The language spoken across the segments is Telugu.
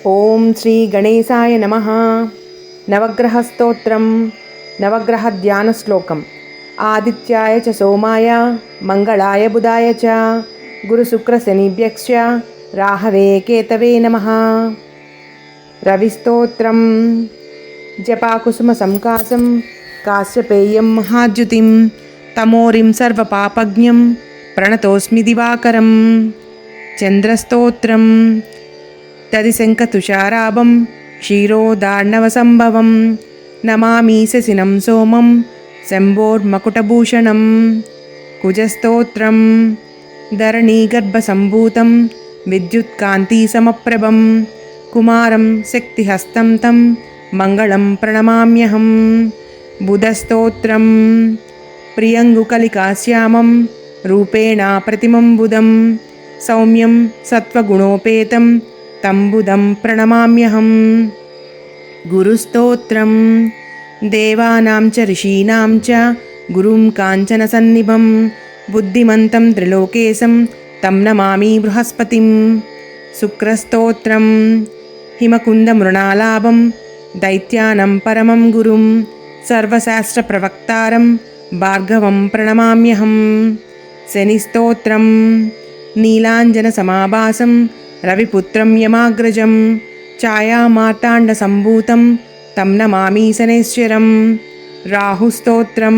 ఓం శ్రీ గణేశాయ నమః. నవగ్రహ స్తోత్రం. నవగ్రహ ధ్యాన శ్లోకం. ఆదిత్యాయ చ సోమాయ మంగళాయ బుధాయ చ గురు శుక్ర శనిభ్యశ్చ రాహవే కేతవే నమః. రవిస్తోత్రం. జపాకుసుమ సంకాసం కాశ్యపేయం మహాద్యుతిం తమోరిం సర్వపాపజ్ఞం ప్రణతోస్మి దివాకరం. చంద్రస్తోత్రం. తదిశంఖతుషారాభం క్షీరోదార్ణవసంభవం నమామి శశినం సోమం శంభోర్మకుటభూషణం. కుజస్తోత్రం. ధరణీగర్భసంభూతం విద్యుత్కాంతిసమప్రభం కుమారం శక్తిహస్తం తం మంగళం ప్రణమామ్యహం. బుధస్తోత్రం. ప్రియంగుకలికాశ్యామం రూపేణ ప్రతిమం బుధం సౌమ్యం సత్వగుణోపేతం తం బుధం ప్రణమామ్యహం. గురుస్తోత్రం. దేవానాం చ ఋషీణాం చ గురుం కాంచనసన్నిభం బుద్ధిమంతం త్రిలోకేశం తం నమామి బృహస్పతిం. శుక్రస్తోత్రం. హిమకుందమృణాలాభం దైత్యానం పరమం గురుం సర్వశాస్త్రప్రవక్తారం భార్గవం ప్రణమామ్యహం. శనిస్తోత్రం. నీలాంజనసమాభాసం రవిపుత్రం యమాగ్రజం ఛాయామార్తాండసంభూతం తం నమామి శనైశ్చరం. రాహుస్తోత్రం.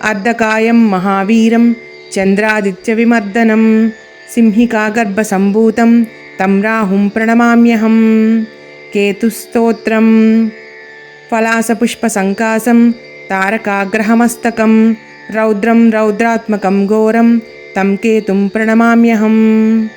అర్ధకాయం మహావీరం చంద్రాదిత్యవిమర్దనం సింహికాగర్భసంభూతం తం రాహుం ప్రణమామ్యహం. కేతుస్తోత్రం. ఫలాసపుష్పసంకాసం తారకాగ్రహమస్తకం రౌద్రం రౌద్రాత్మకం ఘోరం తం కేతుం ప్రణమామ్యహం.